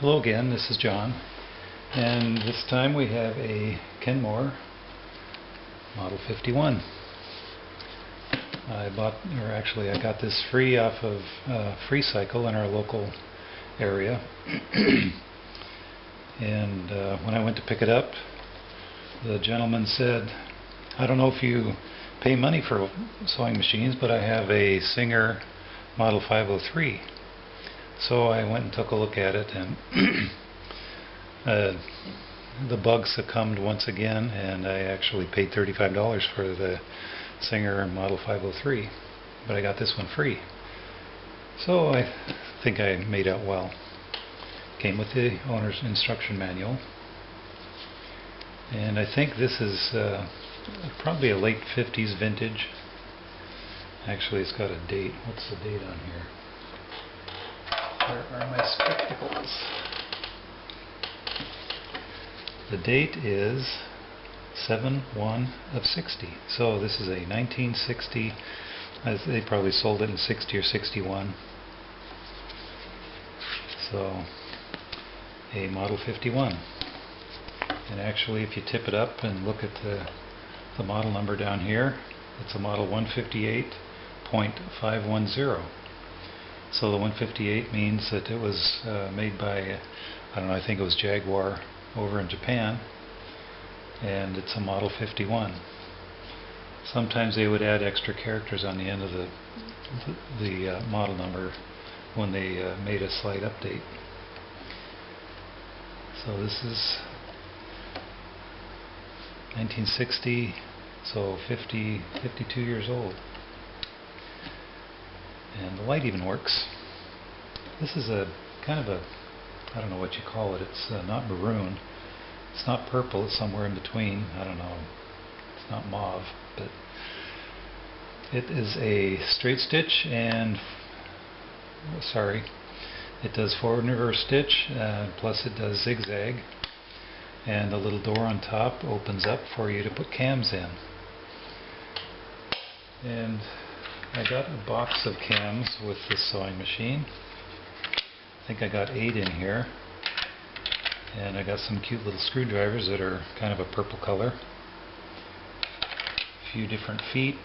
Hello again, this is John, and this time we have a Kenmore Model 51. I got this free off of Free Cycle in our local area. And when I went to pick it up, the gentleman said, I don't know if you pay money for sewing machines, but I have a Singer Model 503. So I went and took a look at it, and the bug succumbed once again, and I actually paid $35 for the Singer Model 503, but I got this one free. So I think I made out well. Came with the owner's instruction manual, and I think this is probably a late 50s vintage. Actually, it's got a date. What's the date on here? Where are my spectacles? The date is 7/1 of 60. So this is a 1960. They probably sold it in 60 or 61. So a Model 51. And actually, if you tip it up and look at the model number down here, it's a Model 158.510. So the 158 means that it was made by, I don't know, I think it was Jaguar over in Japan, and it's a Model 51. Sometimes they would add extra characters on the end of the model number when they made a slight update. So this is 1960, so 52 years old. And the light even works. This is a kind of a, I don't know what you call it. It's not maroon. It's not purple. It's somewhere in between. I don't know. It's not mauve, but it is a straight stitch, and it does forward and reverse stitch, plus it does zigzag, and the little door on top opens up for you to put cams in. And I got a box of cams with this sewing machine. I think I got 8 in here. And I got some cute little screwdrivers that are kind of a purple color. A few different feet,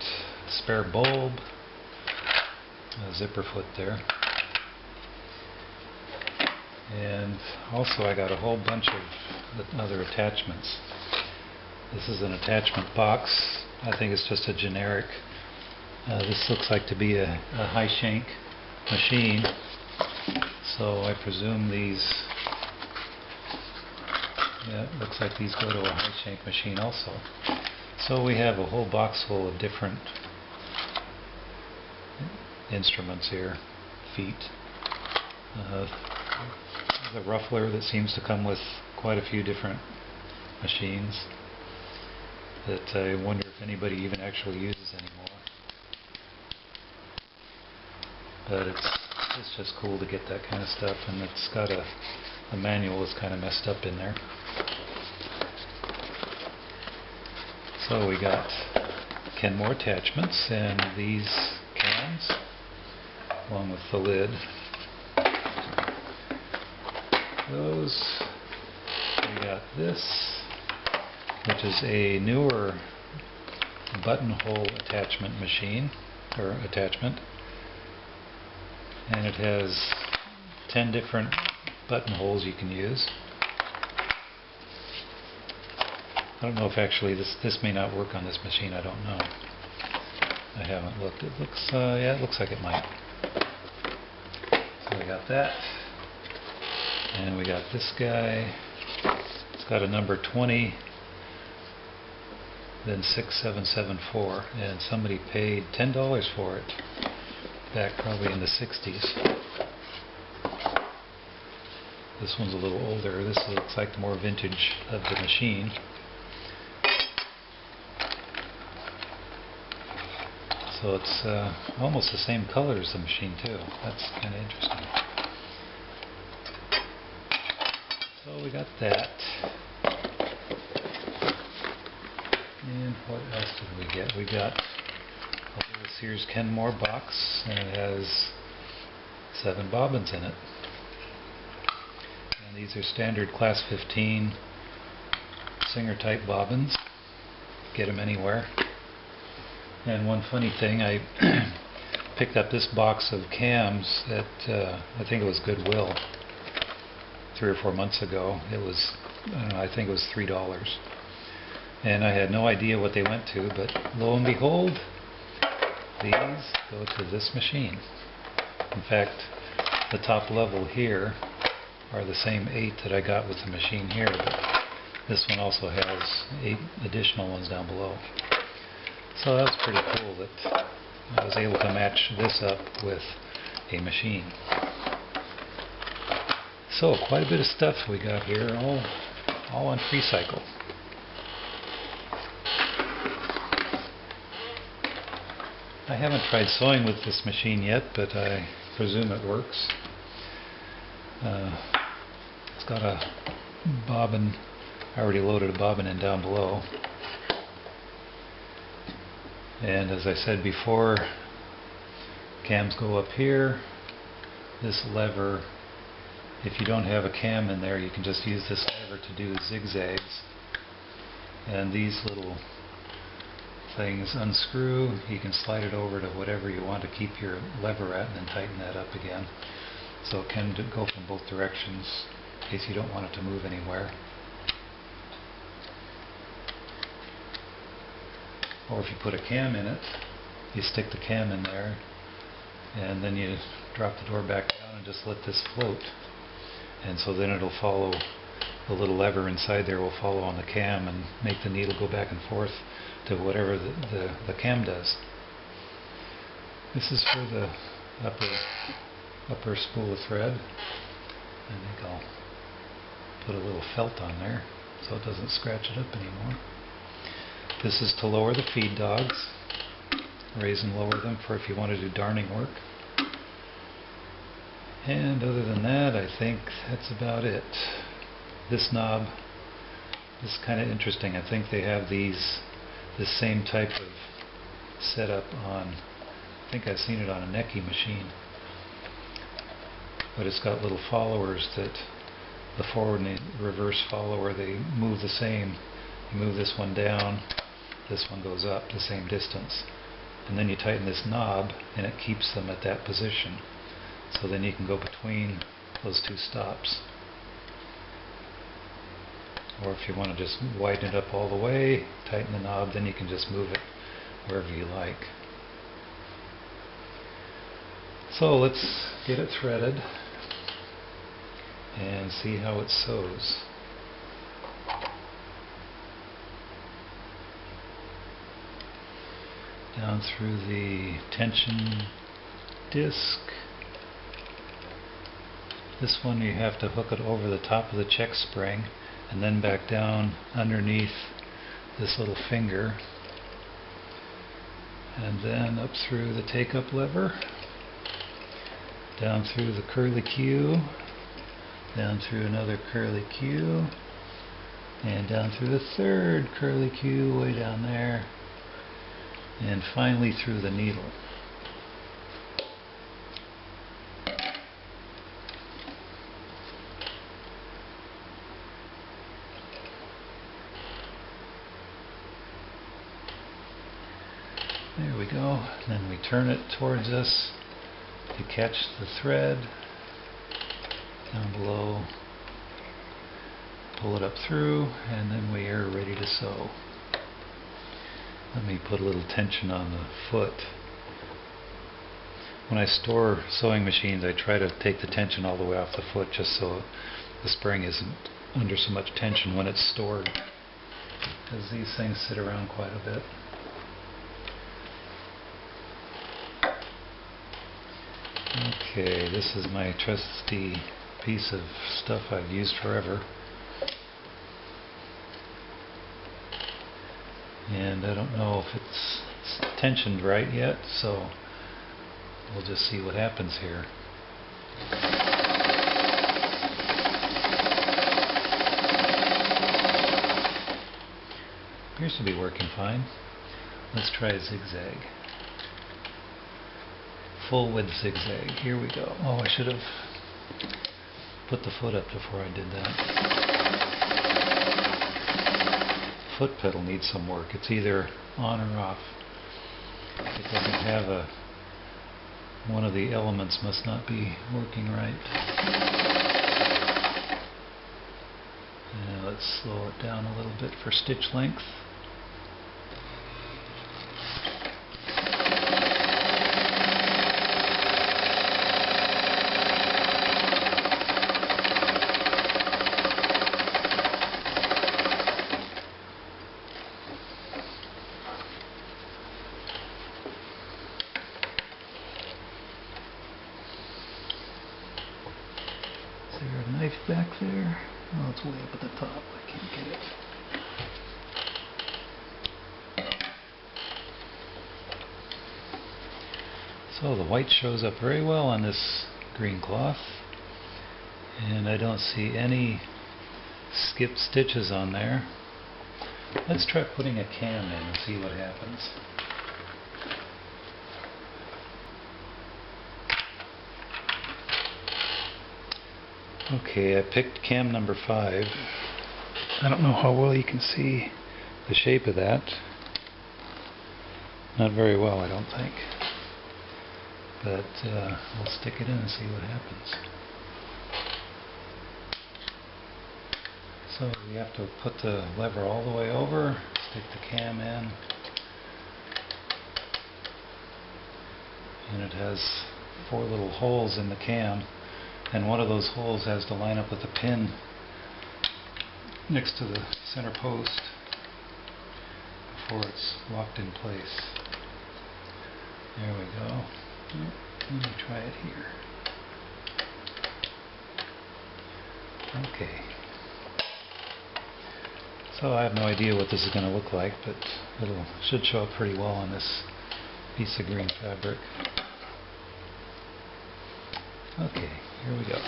spare bulb, a zipper foot there. And also I got a whole bunch of other attachments. This is an attachment box. I think it's just a generic. This looks like to be a high shank machine, so I presume these, it looks like these go to a high shank machine also. So we have a whole box full of different instruments here, feet. The ruffler that seems to come with quite a few different machines that I wonder if anybody even actually uses anymore. But it's just cool to get that kind of stuff, and it's got the manual is kind of messed up in there. So we got Kenmore attachments and these cams along with the lid. We got this, which is a newer buttonhole attachment machine, or attachment. And it has 10 different buttonholes you can use. I don't know if actually this may not work on this machine. I don't know. I haven't looked. It looks yeah, it looks like it might. So we got that, and we got this guy. It's got a number 20, then 6774, and somebody paid $10 for it. Back probably in the 60s. This one's a little older. This looks like the more vintage of the machine. So it's almost the same color as the machine too. That's kind of interesting. So we got that. And what else did we get? We got a Sears Kenmore box, and it has 7 bobbins in it. And These are standard class 15 Singer type bobbins. Get them anywhere. And one funny thing, I picked up this box of cams at I think it was Goodwill 3 or 4 months ago. It was, I don't know, I think it was $3. And I had no idea what they went to, but lo and behold, these go to this machine. In fact, the top level here are the same 8 that I got with the machine here, but this one also has 8 additional ones down below. So that was pretty cool that I was able to match this up with a machine. So quite a bit of stuff we got here, all on free cycle. I haven't tried sewing with this machine yet, but I presume it works. It's got a bobbin. I already loaded a bobbin in down below. And as I said before, cams go up here. This lever, if you don't have a cam in there, you can just use this lever to do zigzags. And these little things unscrew. You can slide it over to whatever you want to keep your lever at and then tighten that up again. So it can go from both directions in case you don't want it to move anywhere. Or if you put a cam in it, you stick the cam in there and then you drop the door back down and just let this float. And so then it'll follow, the little lever inside there will follow on the cam and make the needle go back and forth to whatever the cam does. This is for the upper spool of thread. I think I'll put a little felt on there so it doesn't scratch it up anymore. This is to lower the feed dogs, raise and lower them for if you want to do darning work. And other than that, I think that's about it. This knob is kind of interesting. I think they have this same type of setup on, I think I've seen it on a Necky machine. But it's got little followers that the forward and reverse follower, they move the same. You move this one down, this one goes up the same distance. And then you tighten this knob and it keeps them at that position. So then you can go between those two stops. Or if you want to just widen it up all the way, tighten the knob, then you can just move it wherever you like. So let's get it threaded and see how it sews. Down through the tension disc. This one you have to hook it over the top of the check spring and then back down underneath this little finger and then up through the take-up lever, down through the curly Q, down through another curly Q, and down through the third curly Q way down there, and finally through the needle. There we go. Then we turn it towards us to catch the thread. Down below, pull it up through, and then we are ready to sew. Let me put a little tension on the foot. When I store sewing machines, I try to take the tension all the way off the foot just so the spring isn't under so much tension when it's stored, because these things sit around quite a bit. Okay, this is my trusty piece of stuff I've used forever. And I don't know if it's tensioned right yet, so we'll just see what happens here. Appears to be working fine. Let's try a zigzag. Full width zigzag. Here we go. Oh, I should have put the foot up before I did that. Foot pedal needs some work. It's either on or off. It doesn't have a... One of the elements must not be working right. And let's slow it down a little bit for stitch length. Is there a knife back there? Oh, it's way up at the top. I can't get it. So the white shows up very well on this green cloth, and I don't see any skipped stitches on there. Let's try putting a cam in and see what happens. Okay, I picked cam number 5. I don't know how well you can see the shape of that. Not very well, I don't think. But we'll stick it in and see what happens. So we have to put the lever all the way over, stick the cam in, and it has 4 little holes in the cam. And one of those holes has to line up with the pin next to the center post before it's locked in place. There we go. Let me try it here. Okay. So I have no idea what this is going to look like, but it should show up pretty well on this piece of green fabric. Okay, here we go.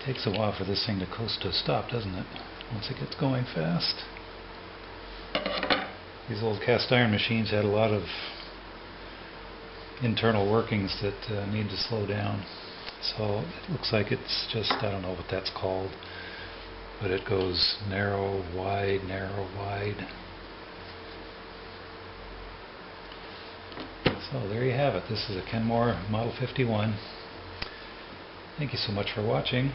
Takes a while for this thing to coast to a stop, doesn't it? Once it gets going fast. These old cast iron machines had a lot of internal workings that need to slow down. So it looks like it's just, I don't know what that's called, but it goes narrow, wide, narrow, wide. So there you have it. This is a Kenmore Model 51. Thank you so much for watching.